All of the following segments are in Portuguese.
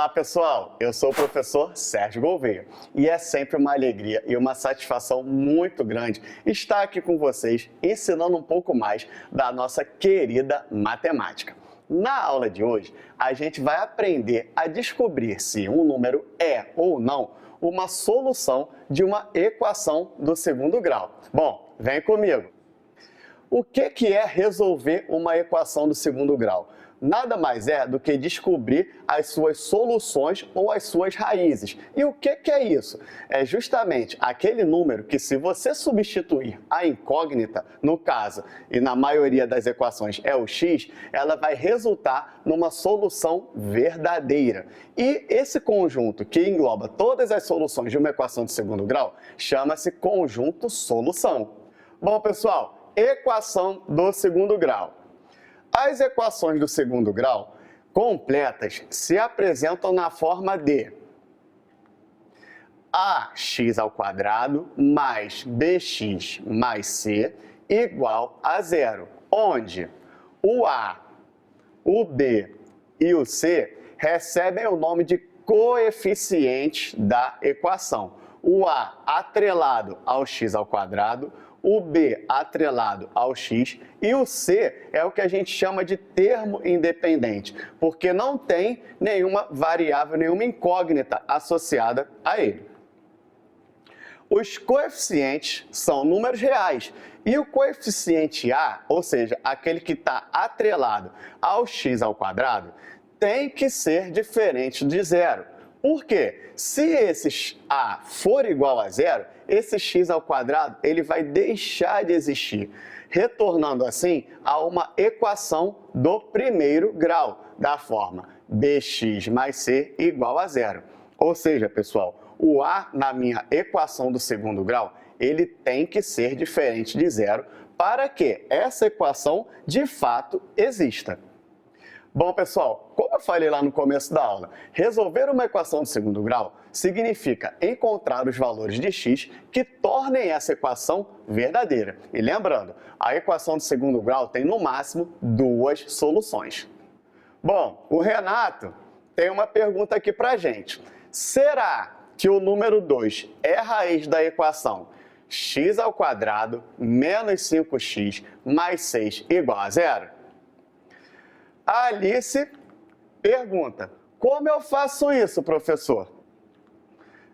Olá pessoal, eu sou o professor Sérgio Gouveia e é sempre uma alegria e uma satisfação muito grande estar aqui com vocês ensinando um pouco mais da nossa querida matemática. Na aula de hoje, a gente vai aprender a descobrir se um número é ou não uma solução de uma equação do segundo grau. Bom, vem comigo! O que é resolver uma equação do segundo grau? Nada mais é do que descobrir as suas soluções ou as suas raízes. E o que é isso? É justamente aquele número que, se você substituir a incógnita, no caso, e na maioria das equações é o x, ela vai resultar numa solução verdadeira. E esse conjunto que engloba todas as soluções de uma equação de segundo grau chama-se conjunto solução. Bom, pessoal, equação do segundo grau. As equações do segundo grau completas se apresentam na forma de ax² mais bx mais c igual a zero, onde o a, o b e o c recebem o nome de coeficientes da equação. O a atrelado ao x², o b atrelado ao x e o c é o que a gente chama de termo independente, porque não tem nenhuma variável, nenhuma incógnita associada a ele. Os coeficientes são números reais e o coeficiente a, ou seja, aquele que está atrelado ao x², tem que ser diferente de zero. Por quê? Se esse a for igual a zero, esse x² ele vai deixar de existir, retornando assim a uma equação do primeiro grau, da forma bx mais c igual a zero. Ou seja, pessoal, o a na minha equação do segundo grau, ele tem que ser diferente de zero para que essa equação de fato exista. Bom, pessoal, como eu falei lá no começo da aula, resolver uma equação de segundo grau significa encontrar os valores de x que tornem essa equação verdadeira. E lembrando, a equação de segundo grau tem no máximo duas soluções. Bom, o Renato tem uma pergunta aqui pra gente. Será que o número 2 é a raiz da equação x² menos 5x mais 6 igual a zero? A Alice pergunta, como eu faço isso, professor?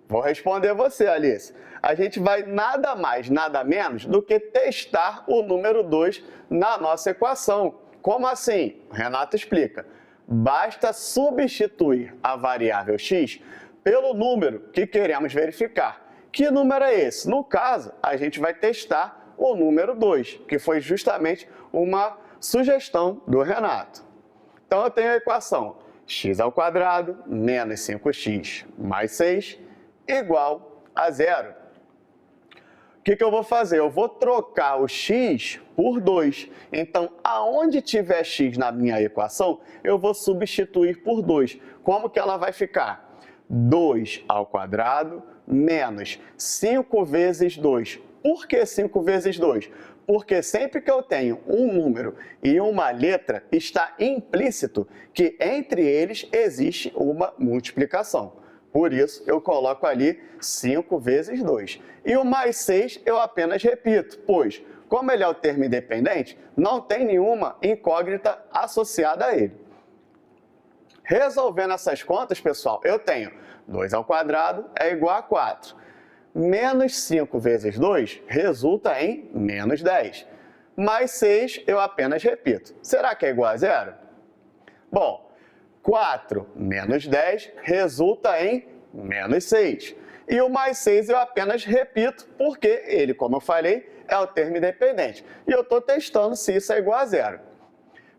Vou responder você, Alice. A gente vai nada mais, nada menos do que testar o número 2 na nossa equação. Como assim? O Renato explica. Basta substituir a variável x pelo número que queremos verificar. Que número é esse? No caso, a gente vai testar o número 2, que foi justamente uma sugestão do Renato. Então, eu tenho a equação x² menos 5x mais 6 igual a zero. O que eu vou fazer? Eu vou trocar o x por 2. Então, aonde tiver x na minha equação, eu vou substituir por 2. Como que ela vai ficar? 2² menos 5 vezes 2. Por que 5 vezes 2? Porque sempre que eu tenho um número e uma letra, está implícito que entre eles existe uma multiplicação. Por isso, eu coloco ali 5 vezes 2. E o mais 6 eu apenas repito, pois, como ele é o termo independente, não tem nenhuma incógnita associada a ele. Resolvendo essas contas, pessoal, eu tenho 2² é igual a 4. Menos 5 vezes 2 resulta em menos 10. Mais 6 eu apenas repito. Será que é igual a zero? Bom, 4 menos 10 resulta em menos 6. E o mais 6 eu apenas repito porque ele, como eu falei, é o termo independente. E eu estou testando se isso é igual a zero.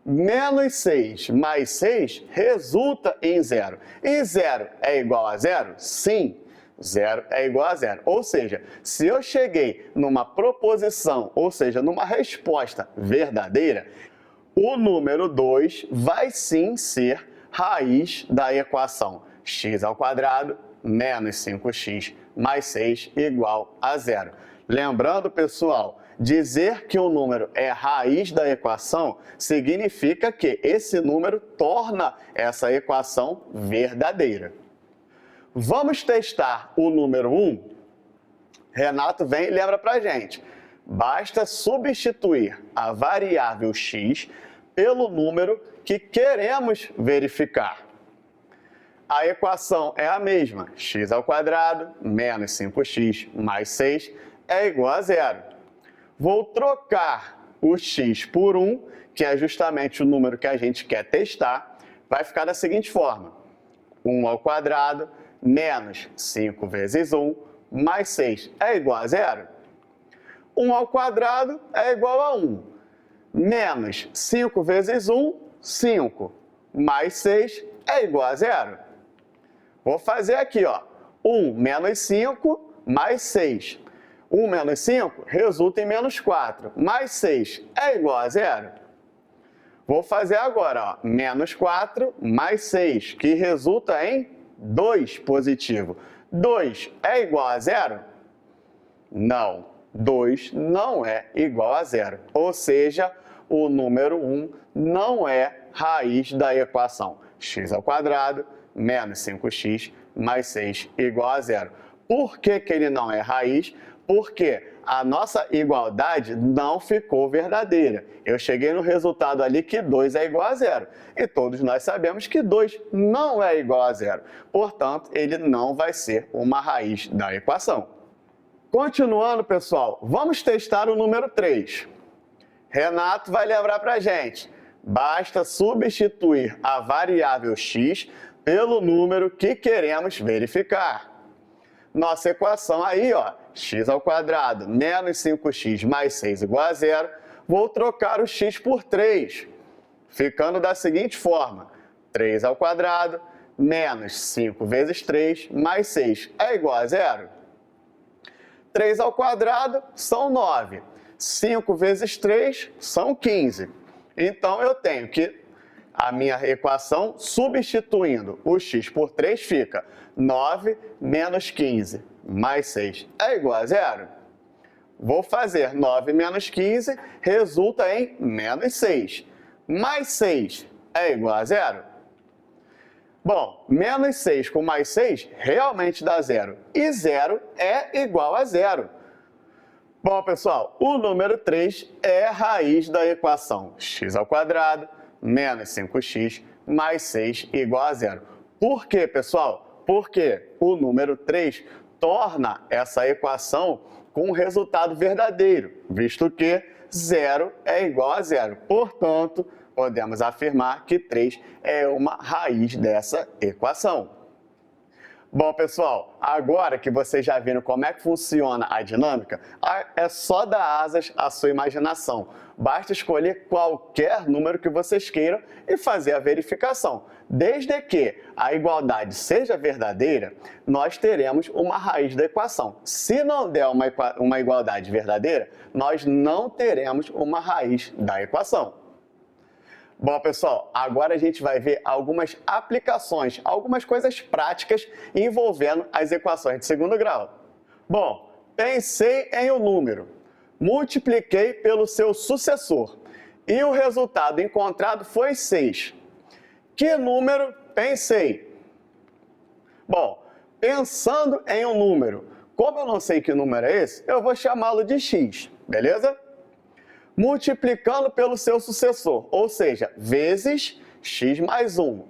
Menos 6 mais 6 resulta em zero. E zero é igual a zero? Sim. 0 é igual a zero. Ou seja, se eu cheguei numa proposição, ou seja, numa resposta verdadeira, o número 2 vai sim ser raiz da equação x² menos 5x mais 6 igual a zero. Lembrando, pessoal, dizer que um número é raiz da equação significa que esse número torna essa equação verdadeira. Vamos testar o número 1? Renato vem e lembra pra gente. Basta substituir a variável x pelo número que queremos verificar. A equação é a mesma, x² menos 5x mais 6 é igual a 0. Vou trocar o x por 1, que é justamente o número que a gente quer testar, vai ficar da seguinte forma. 1² menos 5 vezes 1 mais 6 é igual a 0. 1² é igual a 1. Menos 5 vezes 1, 5. Mais 6 é igual a 0. Vou fazer aqui, ó. 1 menos 5 mais 6. 1 menos 5 resulta em menos 4. Mais 6 é igual a 0. Vou fazer agora, ó. Menos 4 mais 6, que resulta em 2 positivo. 2 é igual a 0? Não. 2 não é igual a 0. Ou seja, o número 1 não é raiz da equação x² menos 5x mais 6 igual a 0. Por que que ele não é raiz? Porque a nossa igualdade não ficou verdadeira. Eu cheguei no resultado ali que 2 é igual a 0. E todos nós sabemos que 2 não é igual a 0. Portanto, ele não vai ser uma raiz da equação. Continuando, pessoal, vamos testar o número 3. Renato vai lembrar pra gente. Basta substituir a variável x pelo número que queremos verificar. Nossa equação aí, ó, x² menos 5x mais 6 igual a 0. Vou trocar o x por 3, ficando da seguinte forma. 3² menos 5 vezes 3 mais 6 é igual a 0. 3² são 9. 5 vezes 3 são 15. Então, eu tenho que a minha equação, substituindo o x por 3, fica 9 menos 15 mais 6 é igual a 0. Vou fazer 9 menos 15, resulta em menos 6. Mais 6 é igual a 0? Bom, menos 6 com mais 6 realmente dá 0. E 0 é igual a 0. Bom, pessoal, o número 3 é a raiz da equação x² menos 5x mais 6 igual a 0. Por quê, pessoal? Porque o número 3 torna essa equação com um resultado verdadeiro, visto que 0 é igual a 0. Portanto, podemos afirmar que 3 é uma raiz dessa equação. Bom, pessoal, agora que vocês já viram como é que funciona a dinâmica, é só dar asas à sua imaginação. Basta escolher qualquer número que vocês queiram e fazer a verificação. Desde que a igualdade seja verdadeira, nós teremos uma raiz da equação. Se não der uma igualdade verdadeira, nós não teremos uma raiz da equação. Bom, pessoal, agora a gente vai ver algumas aplicações, algumas coisas práticas envolvendo as equações de segundo grau. Bom, pensei em um número, multipliquei pelo seu sucessor e o resultado encontrado foi 6. Que número pensei? Bom, pensando em um número, como eu não sei que número é esse, eu vou chamá-lo de x, beleza? Multiplicando pelo seu sucessor, ou seja, vezes x mais 1,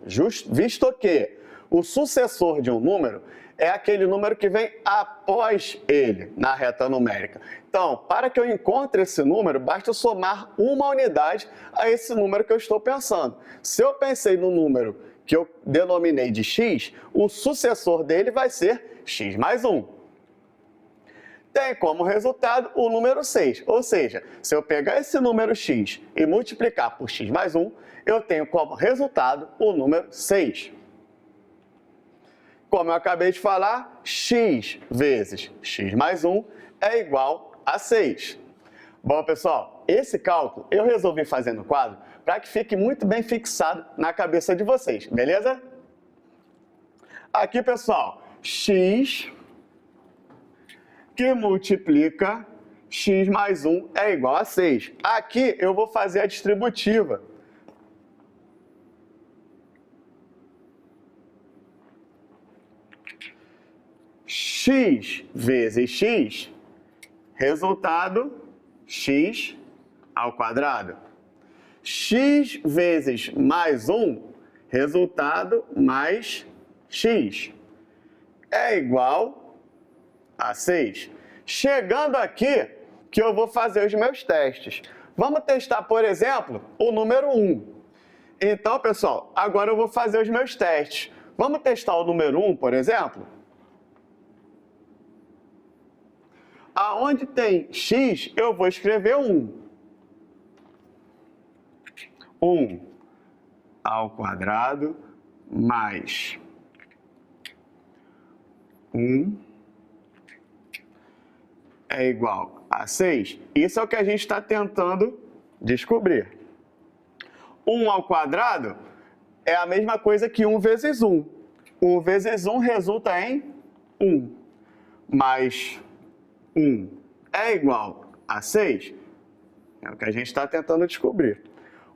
visto que o sucessor de um número é aquele número que vem após ele na reta numérica. Então, para que eu encontre esse número, basta somar uma unidade a esse número que eu estou pensando. Se eu pensei no número que eu denominei de x, o sucessor dele vai ser x mais 1. Tem como resultado o número 6, ou seja, se eu pegar esse número x e multiplicar por x mais 1, eu tenho como resultado o número 6. Como eu acabei de falar, x vezes x mais 1 é igual a 6. Bom, pessoal, esse cálculo eu resolvi fazer no quadro para que fique muito bem fixado na cabeça de vocês, beleza? Aqui, pessoal, x que multiplica x mais 1 é igual a 6. Aqui eu vou fazer a distributiva. X vezes x, resultado x ao quadrado. X vezes mais 1, resultado mais x, é igual a 6. Chegando aqui, que eu vou fazer os meus testes. Vamos testar, por exemplo, o número 1. Então, pessoal, agora eu vou fazer os meus testes. Vamos testar o número 1, por exemplo? Aonde tem x, eu vou escrever 1. 1 ao quadrado mais 1 é igual a 6. Isso é o que a gente está tentando descobrir. 1 ao quadrado é a mesma coisa que 1 vezes 1. 1 vezes 1 resulta em 1. Mais 1 é igual a 6. É o que a gente está tentando descobrir.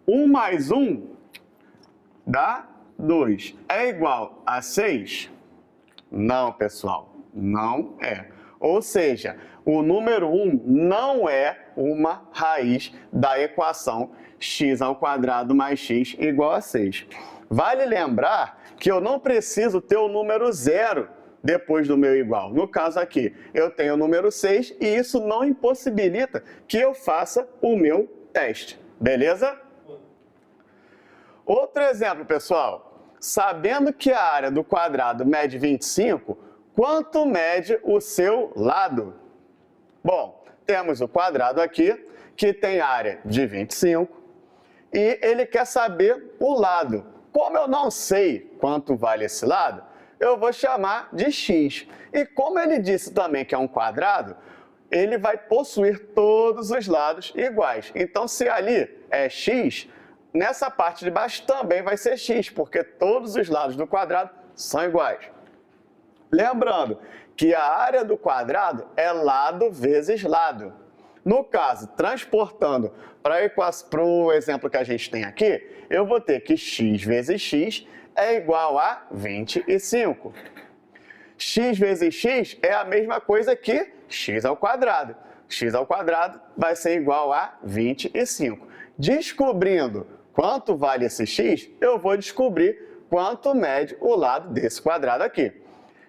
1 mais 1 dá 2. É igual a 6? Não, pessoal, não é. Ou seja, o número 1 não é uma raiz da equação x ao quadrado mais x igual a 6. Vale lembrar que eu não preciso ter o número 0 depois do meu igual. No caso aqui, eu tenho o número 6 e isso não impossibilita que eu faça o meu teste. Beleza? Outro exemplo, pessoal. Sabendo que a área do quadrado mede 25, quanto mede o seu lado? Bom, temos o quadrado aqui, que tem área de 25, e ele quer saber o lado. Como eu não sei quanto vale esse lado, eu vou chamar de x. E como ele disse também que é um quadrado, ele vai possuir todos os lados iguais. Então, se ali é x, nessa parte de baixo também vai ser x, porque todos os lados do quadrado são iguais. Lembrando que a área do quadrado é lado vezes lado. No caso, transportando para o exemplo que a gente tem aqui, eu vou ter que x vezes x é igual a 25. X vezes x é a mesma coisa que x ao quadrado. X ao quadrado vai ser igual a 25. Descobrindo quanto vale esse x, eu vou descobrir quanto mede o lado desse quadrado aqui.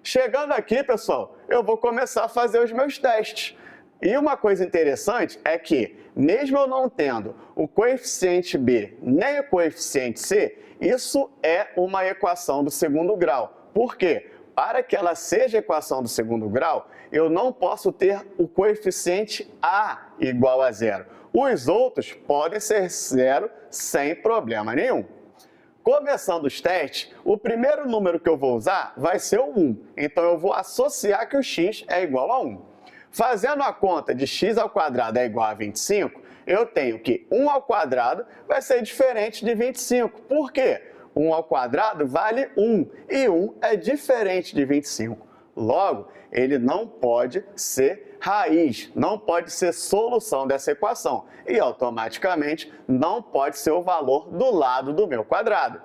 Chegando aqui, pessoal, eu vou começar a fazer os meus testes. E uma coisa interessante é que, mesmo eu não tendo o coeficiente b nem o coeficiente c, isso é uma equação do segundo grau. Por quê? Para que ela seja equação do segundo grau, eu não posso ter o coeficiente a igual a 0. Os outros podem ser 0 sem problema nenhum. Começando os testes, o primeiro número que eu vou usar vai ser o 1. Então, eu vou associar que o x é igual a 1. Fazendo a conta de x ao quadrado é igual a 25, eu tenho que 1 ao quadrado vai ser diferente de 25. Por quê? 1 ao quadrado vale 1 e 1 é diferente de 25. Logo, ele não pode ser raiz, não pode ser solução dessa equação e automaticamente não pode ser o valor do lado do meu quadrado.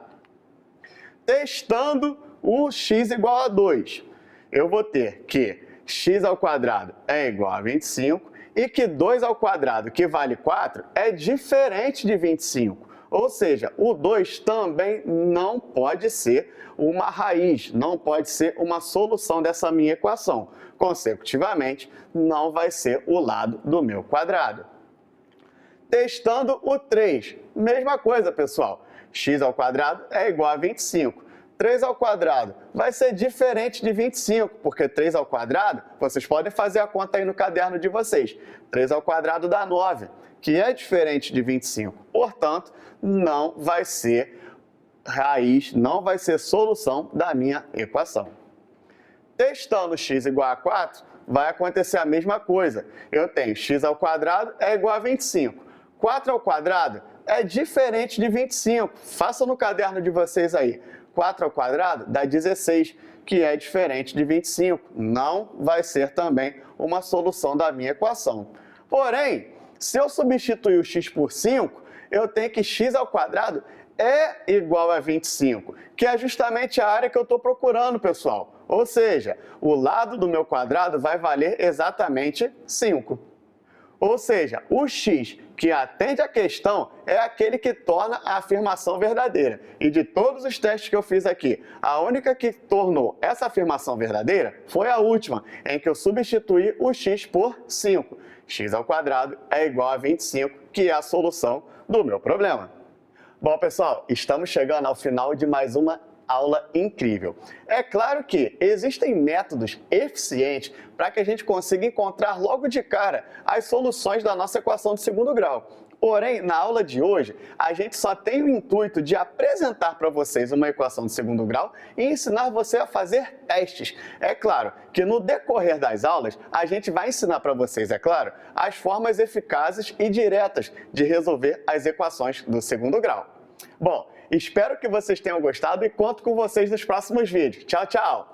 Testando o x igual a 2, eu vou ter que x ao quadrado é igual a 25 e que 2 ao quadrado, que vale 4, é diferente de 25. Ou seja, o 2 também não pode ser uma raiz, não pode ser uma solução dessa minha equação. Consecutivamente, não vai ser o lado do meu quadrado. Testando o 3, mesma coisa, pessoal. X ao quadrado é igual a 25. 3 ao quadrado vai ser diferente de 25, porque 3 ao quadrado, vocês podem fazer a conta aí no caderno de vocês. 3 ao quadrado dá 9, que é diferente de 25. Portanto, não vai ser raiz, não vai ser solução da minha equação. Testando x igual a 4, vai acontecer a mesma coisa. Eu tenho x ao quadrado é igual a 25. 4 ao quadrado é diferente de 25. Façam no caderno de vocês aí. 4 ao quadrado dá 16, que é diferente de 25. Não vai ser também uma solução da minha equação. Porém, se eu substituir o x por 5, eu tenho que x ao quadrado é igual a 25, que é justamente a área que eu estou procurando, pessoal. Ou seja, o lado do meu quadrado vai valer exatamente 5. Ou seja, o x que atende à questão é aquele que torna a afirmação verdadeira. E de todos os testes que eu fiz aqui, a única que tornou essa afirmação verdadeira foi a última, em que eu substituí o x por 5. X ao quadrado é igual a 25, que é a solução do meu problema. Bom, pessoal, estamos chegando ao final de mais uma aula incrível. É claro que existem métodos eficientes para que a gente consiga encontrar logo de cara as soluções da nossa equação de segundo grau. Porém, na aula de hoje, a gente só tem o intuito de apresentar para vocês uma equação de segundo grau e ensinar você a fazer testes. É claro que no decorrer das aulas, a gente vai ensinar para vocês, é claro, as formas eficazes e diretas de resolver as equações do segundo grau. Bom, espero que vocês tenham gostado e conto com vocês nos próximos vídeos. Tchau, tchau!